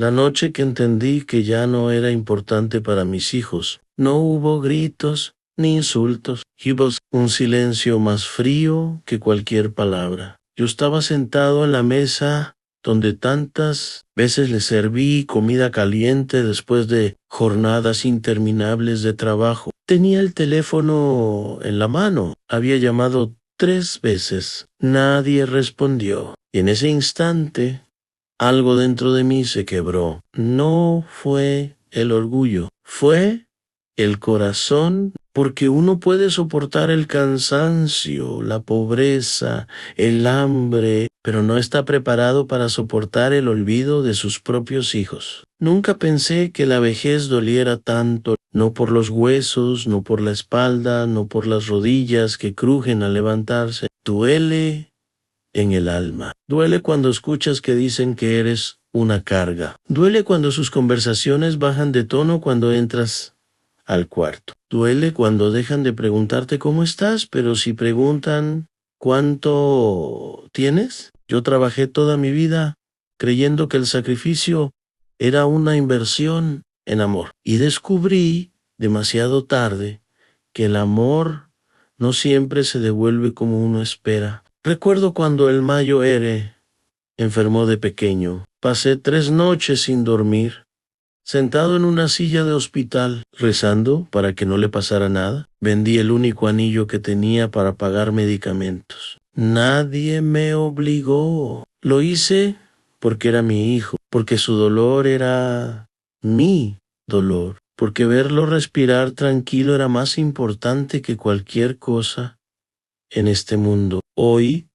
la noche que entendí que ya no era importante para mis hijos. No hubo gritos ni insultos. Hubo un silencio más frío que cualquier palabra. Yo estaba sentado en la mesa donde tantas veces les serví comida caliente después de jornadas interminables de trabajo. Tenía el teléfono en la mano. Había llamado 3 veces. Nadie respondió. Y en ese instante, algo dentro de mí se quebró. No fue el orgullo, fue el corazón, porque uno puede soportar el cansancio, la pobreza, el hambre, pero no está preparado para soportar el olvido de sus propios hijos. Nunca pensé que la vejez doliera tanto, no por los huesos, no por la espalda, no por las rodillas que crujen al levantarse. Duele en el alma. Duele cuando escuchas que dicen que eres una carga. Duele cuando sus conversaciones bajan de tono cuando entras al cuarto. Duele cuando dejan de preguntarte cómo estás, pero si preguntan ¿cuánto tienes? Yo trabajé toda mi vida creyendo que el sacrificio era una inversión en amor. Y descubrí demasiado tarde que el amor no siempre se devuelve como uno espera. Recuerdo cuando el Mayo R. enfermó de pequeño. Pasé 3 noches sin dormir, sentado en una silla de hospital, rezando para que no le pasara nada. Vendí el único anillo que tenía para pagar medicamentos. Nadie me obligó. Lo hice porque era mi hijo, porque su dolor era mi dolor, porque verlo respirar tranquilo era más importante que cualquier cosa en este mundo. Hoy,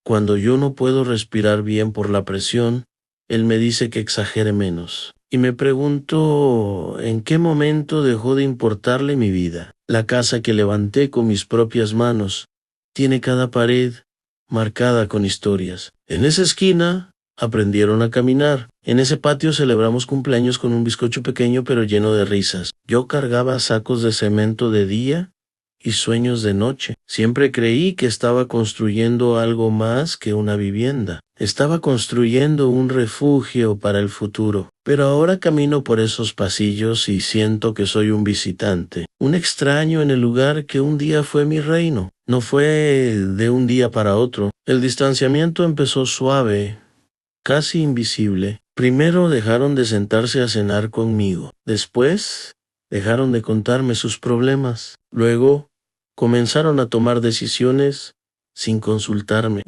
cuando yo no puedo respirar bien por la presión, él me dice que exagere menos. Y me pregunto en qué momento dejó de importarle mi vida. La casa que levanté con mis propias manos tiene cada pared marcada con historias. En esa esquina aprendieron a caminar. En ese patio celebramos cumpleaños con un bizcocho pequeño pero lleno de risas. Yo cargaba sacos de cemento de día y sueños de noche. Siempre creí que estaba construyendo algo más que una vivienda. Estaba construyendo un refugio para el futuro. Pero ahora camino por esos pasillos y siento que soy un visitante, un extraño en el lugar que un día fue mi reino. No fue de un día para otro. El distanciamiento empezó suave, casi invisible. Primero dejaron de sentarse a cenar conmigo. Después dejaron de contarme sus problemas. Luego comenzaron a tomar decisiones sin consultarme.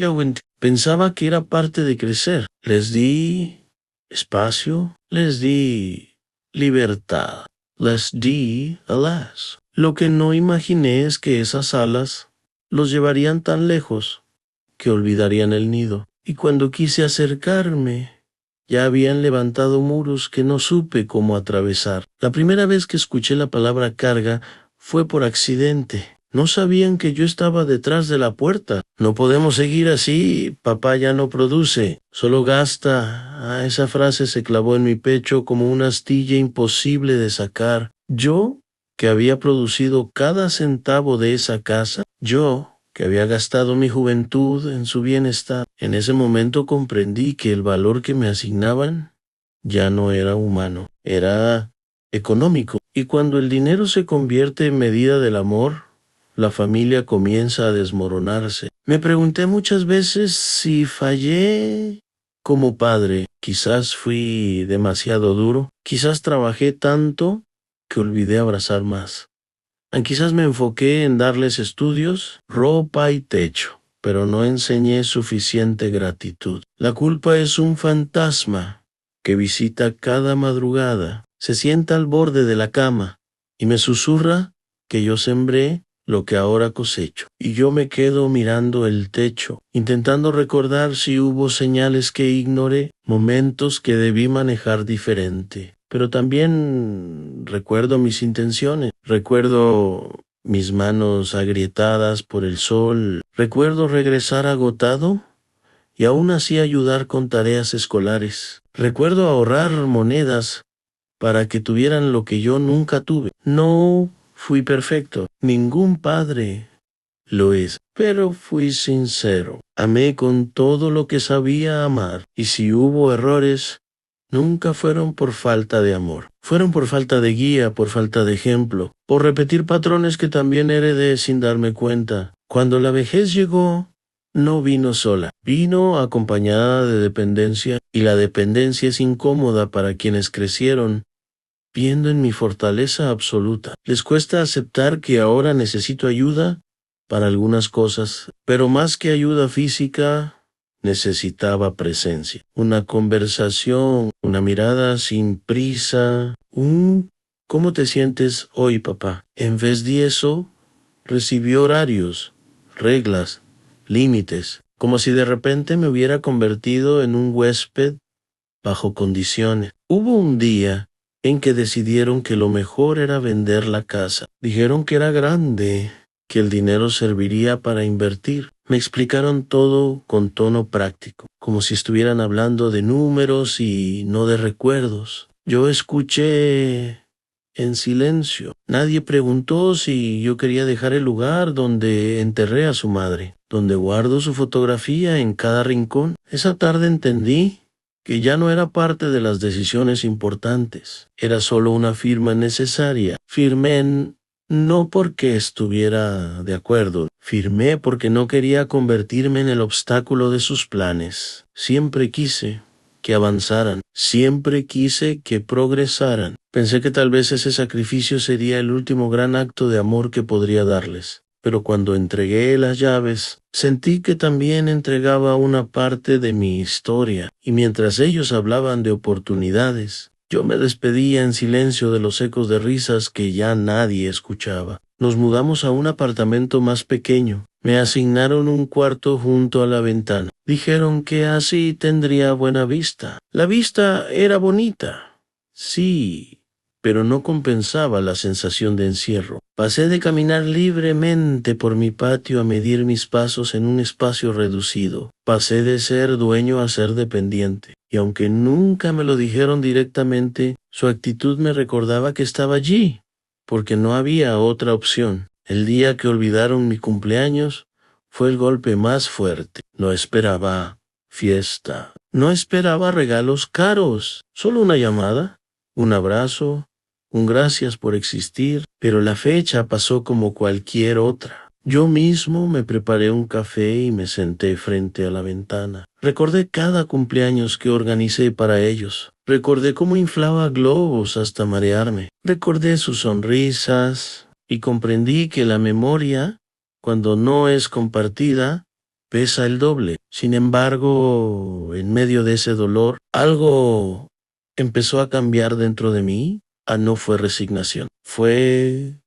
Pensaba que era parte de crecer. Les di espacio, les di libertad, les di alas. Lo que no imaginé es que esas alas los llevarían tan lejos que olvidarían el nido. Y cuando quise acercarme, ya habían levantado muros que no supe cómo atravesar. La primera vez que escuché la palabra carga fue por accidente. No sabían que yo estaba detrás de la puerta. No podemos seguir así, papá ya no produce, solo gasta. Esa frase se clavó en mi pecho como una astilla imposible de sacar. Yo, que había producido cada centavo de esa casa, yo, que había gastado mi juventud en su bienestar. En ese momento comprendí que el valor que me asignaban ya no era humano, era económico. Y cuando el dinero se convierte en medida del amor, la familia comienza a desmoronarse. Me pregunté muchas veces si fallé como padre. Quizás fui demasiado duro, quizás trabajé tanto que olvidé abrazar más. Quizás me enfoqué en darles estudios, ropa y techo, pero no enseñé suficiente gratitud. La culpa es un fantasma que visita cada madrugada, se sienta al borde de la cama y me susurra que yo sembré lo que ahora cosecho. Y yo me quedo mirando el techo, intentando recordar si hubo señales que ignoré, momentos que debí manejar diferente. Pero también recuerdo mis intenciones, recuerdo mis manos agrietadas por el sol, recuerdo regresar agotado y aún así ayudar con tareas escolares. Recuerdo ahorrar monedas para que tuvieran lo que yo nunca tuve. No fui perfecto, ningún padre lo es, pero fui sincero. Amé con todo lo que sabía amar, y si hubo errores, nunca fueron por falta de amor. Fueron por falta de guía, por falta de ejemplo, por repetir patrones que también heredé sin darme cuenta. Cuando la vejez llegó, no vino sola, vino acompañada de dependencia, y la dependencia es incómoda para quienes crecieron viendo en mi fortaleza absoluta. Les cuesta aceptar que ahora necesito ayuda para algunas cosas, pero más que ayuda física, necesitaba presencia. Una conversación, una mirada sin prisa, ¿cómo te sientes hoy, papá? En vez de eso, recibió horarios, reglas, límites, como si de repente me hubiera convertido en un huésped bajo condiciones. Hubo un día en que decidieron que lo mejor era vender la casa. Dijeron que era grande, que el dinero serviría para invertir. Me explicaron todo con tono práctico, como si estuvieran hablando de números y no de recuerdos. Yo escuché en silencio. Nadie preguntó si yo quería dejar el lugar donde enterré a su madre, donde guardo su fotografía en cada rincón. Esa tarde entendí que ya no era parte de las decisiones importantes, era solo una firma necesaria. Firmé no porque estuviera de acuerdo, firmé porque no quería convertirme en el obstáculo de sus planes. Siempre quise que avanzaran, siempre quise que progresaran. Pensé que tal vez ese sacrificio sería el último gran acto de amor que podría darles. Pero cuando entregué las llaves, sentí que también entregaba una parte de mi historia, y mientras ellos hablaban de oportunidades, yo me despedía en silencio de los ecos de risas que ya nadie escuchaba. Nos mudamos a un apartamento más pequeño. Me asignaron un cuarto junto a la ventana. Dijeron que así tendría buena vista. La vista era bonita, sí, pero no compensaba la sensación de encierro. Pasé de caminar libremente por mi patio a medir mis pasos en un espacio reducido. Pasé de ser dueño a ser dependiente. Y aunque nunca me lo dijeron directamente, su actitud me recordaba que estaba allí, porque no había otra opción. El día que olvidaron mi cumpleaños fue el golpe más fuerte. No esperaba fiesta, no esperaba regalos caros, solo una llamada, un abrazo, un gracias por existir, pero la fecha pasó como cualquier otra. Yo mismo me preparé un café y me senté frente a la ventana. Recordé cada cumpleaños que organicé para ellos. Recordé cómo inflaba globos hasta marearme. Recordé sus sonrisas y comprendí que la memoria, cuando no es compartida, pesa el doble. Sin embargo, en medio de ese dolor, algo empezó a cambiar dentro de mí. No fue resignación, fue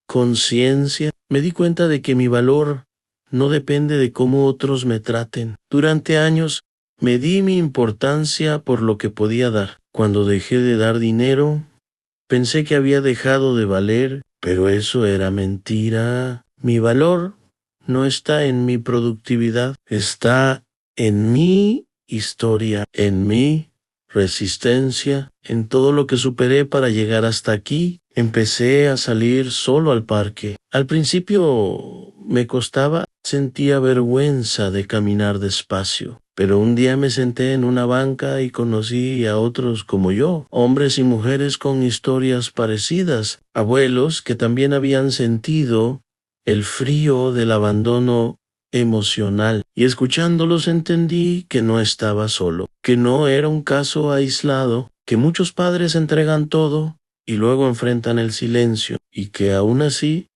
conciencia. Me di cuenta de que mi valor no depende de cómo otros me traten. Durante años me di mi importancia por lo que podía dar. Cuando dejé de dar dinero, pensé que había dejado de valer, pero eso era mentira. Mi valor no está en mi productividad, está en mi historia, en mi resistencia, en todo lo que superé para llegar hasta aquí. Empecé a salir solo al parque. Al principio me costaba, sentía vergüenza de caminar despacio. Pero un día me senté en una banca y conocí a otros como yo, hombres y mujeres con historias parecidas, abuelos que también habían sentido el frío del abandono emocional, y escuchándolos entendí que no estaba solo, que no era un caso aislado, que muchos padres entregan todo y luego enfrentan el silencio, y que aún así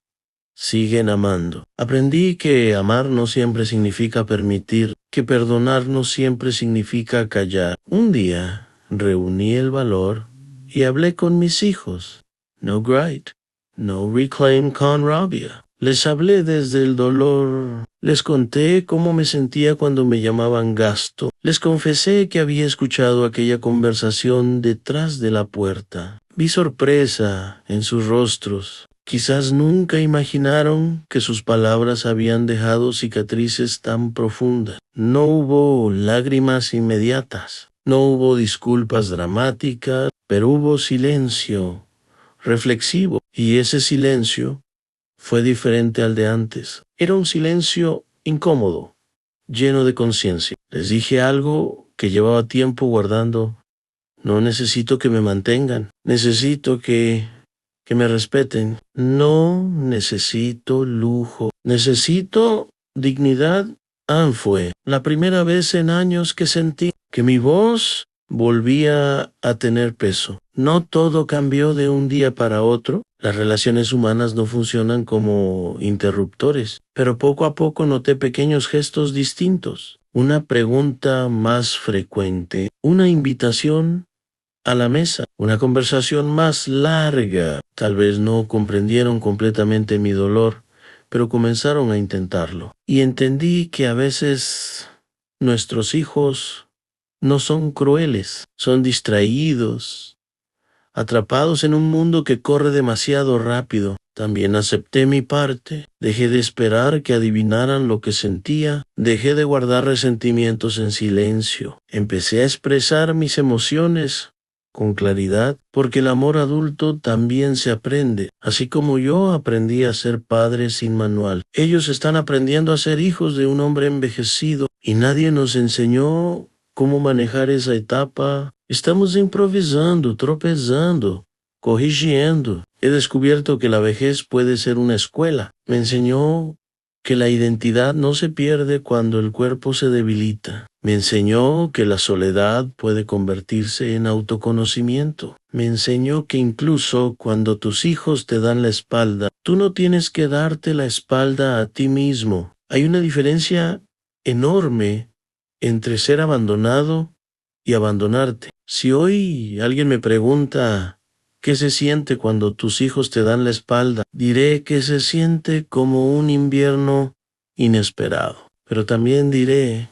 siguen amando. Aprendí que amar no siempre significa permitir, que perdonar no siempre significa callar. Un día reuní el valor y hablé con mis hijos. No grite, no reclaim con rabia. Les hablé desde el dolor. Les conté cómo me sentía cuando me llamaban gasto. Les confesé que había escuchado aquella conversación detrás de la puerta. Vi sorpresa en sus rostros. Quizás nunca imaginaron que sus palabras habían dejado cicatrices tan profundas. No hubo lágrimas inmediatas, no hubo disculpas dramáticas, pero hubo silencio reflexivo, y ese silencio fue diferente al de antes. Era un silencio incómodo, lleno de conciencia. Les dije algo que llevaba tiempo guardando. No necesito que me mantengan. Necesito que me respeten. No necesito lujo. Necesito dignidad. Fue la primera vez en años que sentí que mi voz volvía a tener peso. No todo cambió de un día para otro. Las relaciones humanas no funcionan como interruptores, pero poco a poco noté pequeños gestos distintos. Una pregunta más frecuente, una invitación a la mesa, una conversación más larga. Tal vez no comprendieron completamente mi dolor, pero comenzaron a intentarlo. Y entendí que a veces nuestros hijos no son crueles, son distraídos, atrapados en un mundo que corre demasiado rápido. También acepté mi parte, dejé de esperar que adivinaran lo que sentía, dejé de guardar resentimientos en silencio, empecé a expresar mis emociones con claridad, porque el amor adulto también se aprende, así como yo aprendí a ser padre sin manual. Ellos están aprendiendo a ser hijos de un hombre envejecido y nadie nos enseñó cómo manejar esa etapa. Estamos improvisando, tropezando, corrigiendo. He descubierto que la vejez puede ser una escuela. Me enseñó que la identidad no se pierde cuando el cuerpo se debilita. Me enseñó que la soledad puede convertirse en autoconocimiento. Me enseñó que incluso cuando tus hijos te dan la espalda, tú no tienes que darte la espalda a ti mismo. Hay una diferencia enorme entre ser abandonado y abandonarte. Si hoy alguien me pregunta ¿qué se siente cuando tus hijos te dan la espalda? Diré que se siente como un invierno inesperado. Pero también diré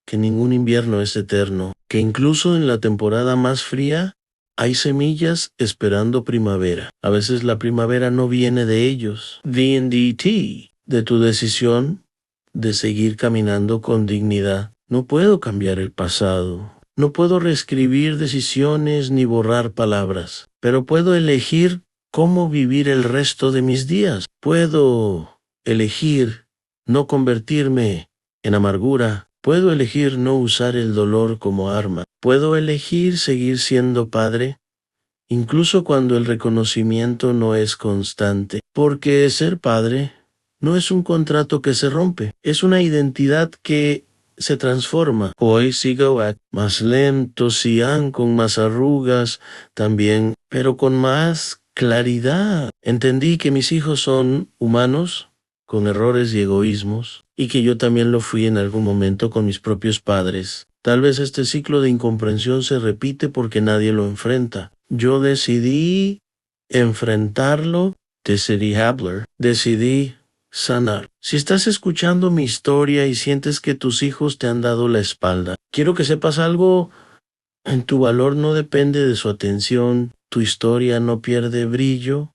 que ningún invierno es eterno, que incluso en la temporada más fría hay semillas esperando primavera. A veces la primavera no viene de ellos. D&DT, de tu decisión de seguir caminando con dignidad. No puedo cambiar el pasado. No puedo reescribir decisiones ni borrar palabras, pero puedo elegir cómo vivir el resto de mis días. Puedo elegir no convertirme en amargura. Puedo elegir no usar el dolor como arma. Puedo elegir seguir siendo padre, incluso cuando el reconocimiento no es constante, porque ser padre no es un contrato que se rompe, es una identidad que se transforma. Hoy sigo más lento, con más arrugas también, pero con más claridad. Entendí que mis hijos son humanos, con errores y egoísmos, y que yo también lo fui en algún momento con mis propios padres. Tal vez este ciclo de incomprensión se repite porque nadie lo enfrenta. Yo decidí enfrentarlo, decidí sanar. Si estás escuchando mi historia y sientes que tus hijos te han dado la espalda, quiero que sepas algo. En tu valor no depende de su atención. Tu historia no pierde brillo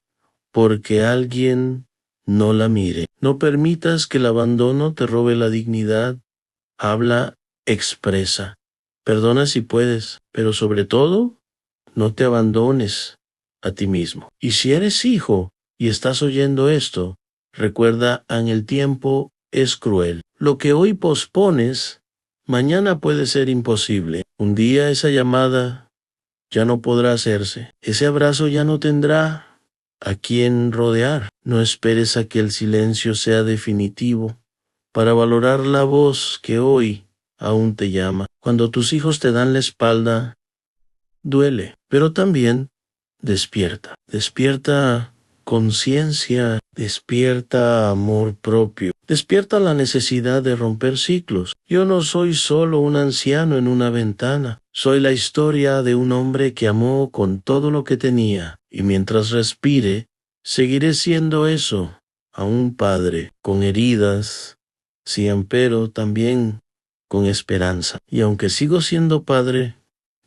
porque alguien no la mire. No permitas que el abandono te robe la dignidad. Habla, expresa. Perdona si puedes, pero sobre todo, no te abandones a ti mismo. Y si eres hijo y estás oyendo esto, recuerda, en el tiempo es cruel. Lo que hoy pospones, mañana puede ser imposible. Un día esa llamada ya no podrá hacerse. Ese abrazo ya no tendrá a quien rodear. No esperes a que el silencio sea definitivo para valorar la voz que hoy aún te llama. Cuando tus hijos te dan la espalda, duele, pero también despierta. Despierta conciencia, despierta amor propio, despierta la necesidad de romper ciclos. Yo no soy solo un anciano en una ventana, soy la historia de un hombre que amó con todo lo que tenía, y mientras respire, seguiré siendo eso, a un padre, con heridas, sí, pero también con esperanza. Y aunque sigo siendo padre,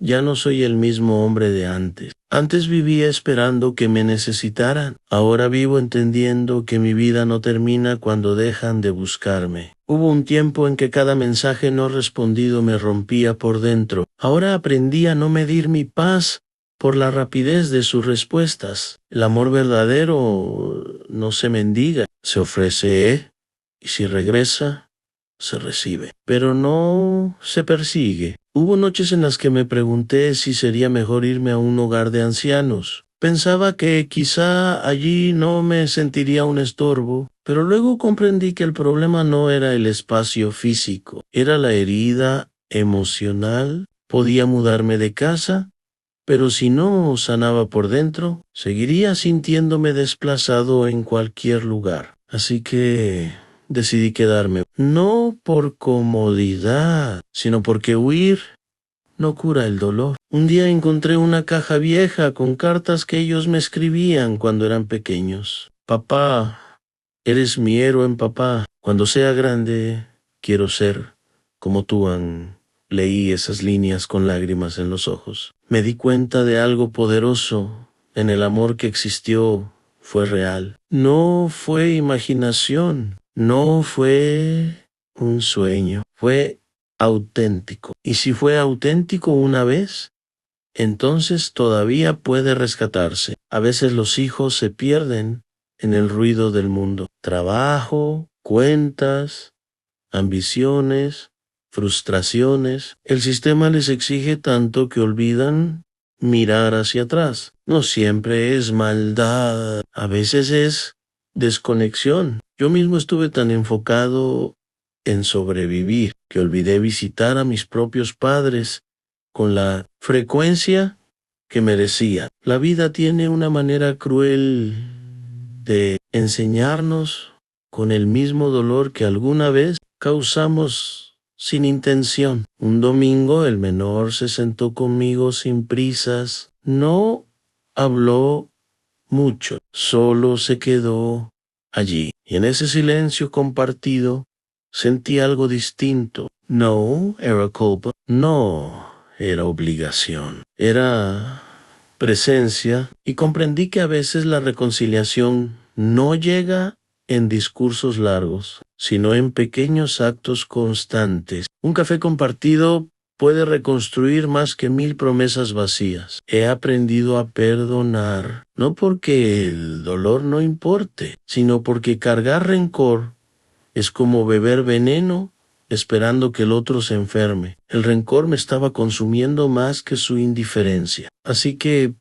ya no soy el mismo hombre de antes. Antes vivía esperando que me necesitaran. Ahora vivo entendiendo que mi vida no termina cuando dejan de buscarme. Hubo un tiempo en que cada mensaje no respondido me rompía por dentro. Ahora aprendí a no medir mi paz por la rapidez de sus respuestas. El amor verdadero no se mendiga, se ofrece, y si regresa, se recibe, pero no se persigue. Hubo noches en las que me pregunté si sería mejor irme a un hogar de ancianos. Pensaba que quizá allí no me sentiría un estorbo, pero luego comprendí que el problema no era el espacio físico, era la herida emocional. Podía mudarme de casa, pero si no sanaba por dentro, seguiría sintiéndome desplazado en cualquier lugar. Así que decidí quedarme, no por comodidad, sino porque huir no cura el dolor. Un día encontré una caja vieja con cartas que ellos me escribían cuando eran pequeños. Papá, eres mi héroe, papá. Cuando sea grande, quiero ser como tú, Ann. Leí esas líneas con lágrimas en los ojos. Me di cuenta de algo poderoso en el amor que existió. Fue real. No fue imaginación. No fue un sueño. Fue auténtico. Y si fue auténtico una vez, entonces todavía puede rescatarse. A veces los hijos se pierden en el ruido del mundo. Trabajo, cuentas, ambiciones, frustraciones. El sistema les exige tanto que olvidan mirar hacia atrás. No siempre es maldad, a veces es desconexión. Yo mismo estuve tan enfocado en sobrevivir que olvidé visitar a mis propios padres con la frecuencia que merecía. La vida tiene una manera cruel de enseñarnos con el mismo dolor que alguna vez causamos sin intención. Un domingo el menor se sentó conmigo sin prisas. No habló mucho, solo se quedó allí. Y en ese silencio compartido sentí algo distinto. No era culpa, no era obligación, era presencia, y comprendí que a veces la reconciliación no llega en discursos largos, sino en pequeños actos constantes. Un café compartido puede reconstruir más que 1000 promesas vacías. He aprendido a perdonar, no porque el dolor no importe, sino porque cargar rencor es como beber veneno esperando que el otro se enferme. El rencor me estaba consumiendo más que su indiferencia. Así que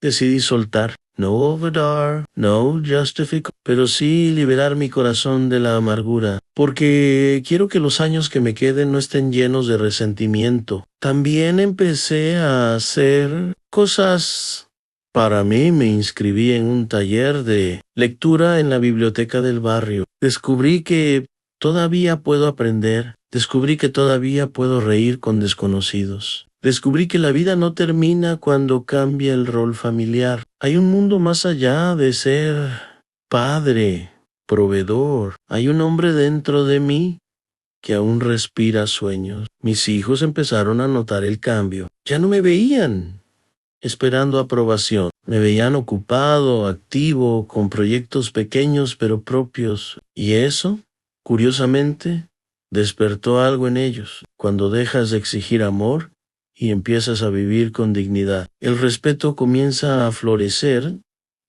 decidí soltar. No overdar, no justificar, pero sí liberar mi corazón de la amargura, porque quiero que los años que me queden no estén llenos de resentimiento. También empecé a hacer cosas para mí. Me inscribí en un taller de lectura en la biblioteca del barrio. Descubrí que todavía puedo aprender. Descubrí que todavía puedo reír con desconocidos. Descubrí que la vida no termina cuando cambia el rol familiar. Hay un mundo más allá de ser padre, proveedor. Hay un hombre dentro de mí que aún respira sueños. Mis hijos empezaron a notar el cambio. Ya no me veían esperando aprobación. Me veían ocupado, activo, con proyectos pequeños pero propios. Y eso, curiosamente, despertó algo en ellos. Cuando dejas de exigir amor y empiezas a vivir con dignidad, el respeto comienza a florecer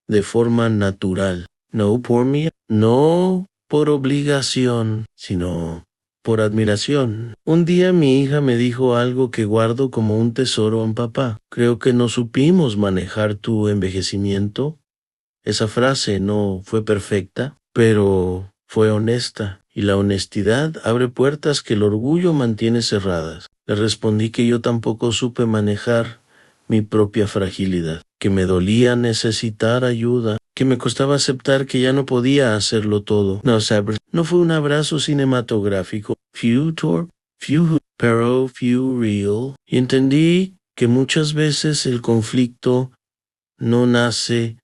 de forma natural. No por mí, no por obligación, sino por admiración. Un día mi hija me dijo algo que guardo como un tesoro en papá. Creo que no supimos manejar tu envejecimiento. Esa frase no fue perfecta, pero fue honesta. Y la honestidad abre puertas que el orgullo mantiene cerradas. Le respondí que yo tampoco supe manejar mi propia fragilidad, que me dolía necesitar ayuda, que me costaba aceptar que ya no podía hacerlo todo. No fue un abrazo cinematográfico, pero few real. Y entendí que muchas veces el conflicto no nace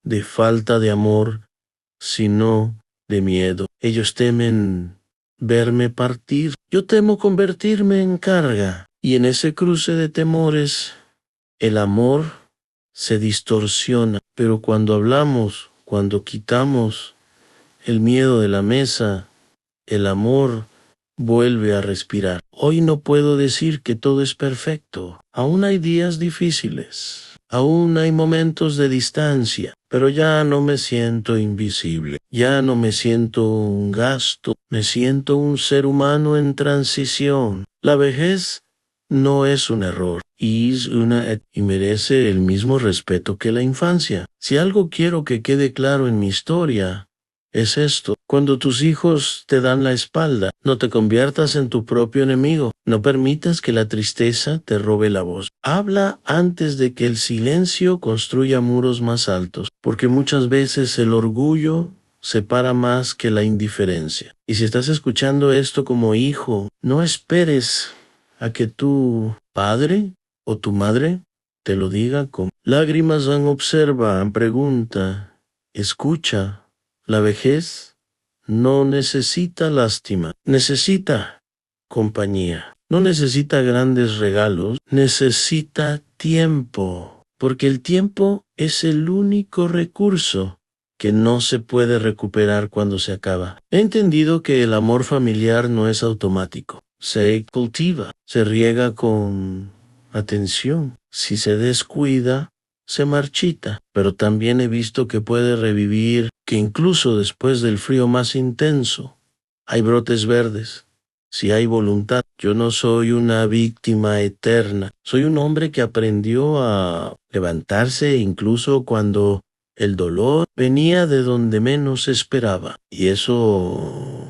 de falta de amor, sino de miedo. Ellos temen verme partir. Yo temo convertirme en carga. Y en ese cruce de temores, el amor se distorsiona. Pero cuando hablamos, cuando quitamos el miedo de la mesa, el amor vuelve a respirar. Hoy no puedo decir que todo es perfecto. Aún hay días difíciles. Aún hay momentos de distancia, pero ya no me siento invisible. Ya no me siento un gasto, me siento un ser humano en transición. La vejez no es un error, y merece el mismo respeto que la infancia. Si algo quiero que quede claro en mi historia, es esto: cuando tus hijos te dan la espalda, no te conviertas en tu propio enemigo. No permitas que la tristeza te robe la voz. Habla antes de que el silencio construya muros más altos, porque muchas veces el orgullo separa más que la indiferencia. Y si estás escuchando esto como hijo, no esperes a que tu padre o tu madre te lo diga con lágrimas. Observa, pregunta, escucha. La vejez no necesita lástima, necesita compañía. No necesita grandes regalos, necesita tiempo, porque el tiempo es el único recurso que no se puede recuperar cuando se acaba. He entendido que el amor familiar no es automático, se cultiva, se riega con atención. Si se descuida, se marchita, pero también he visto que puede revivir, que incluso después del frío más intenso, hay brotes verdes. Si hay voluntad. Yo no soy una víctima eterna. Soy un hombre que aprendió a levantarse incluso cuando el dolor venía de donde menos esperaba. Y eso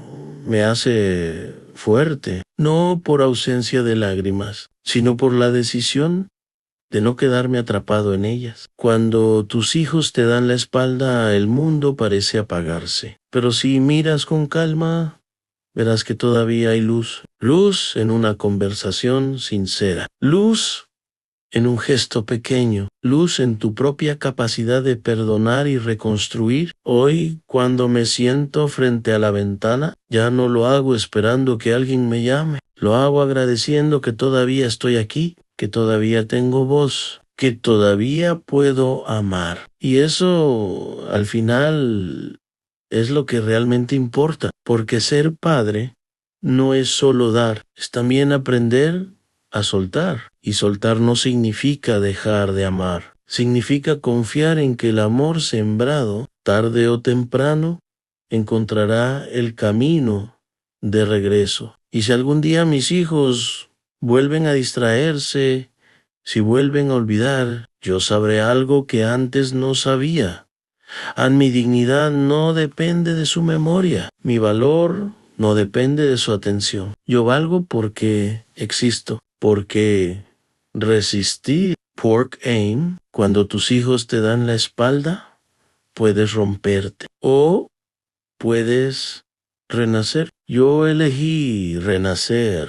me hace fuerte, no por ausencia de lágrimas, sino por la decisión de no quedarme atrapado en ellas. Cuando tus hijos te dan la espalda, el mundo parece apagarse. Pero si miras con calma, verás que todavía hay luz. Luz en una conversación sincera. Luz en un gesto pequeño. Luz en tu propia capacidad de perdonar y reconstruir. Hoy, cuando me siento frente a la ventana, ya no lo hago esperando que alguien me llame. Lo hago agradeciendo que todavía estoy aquí, que todavía tengo voz, que todavía puedo amar. Y eso, al final, es lo que realmente importa, porque ser padre no es solo dar, es también aprender a soltar. Y soltar no significa dejar de amar, significa confiar en que el amor sembrado, tarde o temprano, encontrará el camino de regreso. Y si algún día mis hijos vuelven a distraerse, si vuelven a olvidar, yo sabré algo que antes no sabía. Mi dignidad no depende de su memoria. Mi valor no depende de su atención. Yo valgo porque existo, porque resistí. Pork aim. Cuando tus hijos te dan la espalda, puedes romperte o puedes renacer. Yo elegí renacer.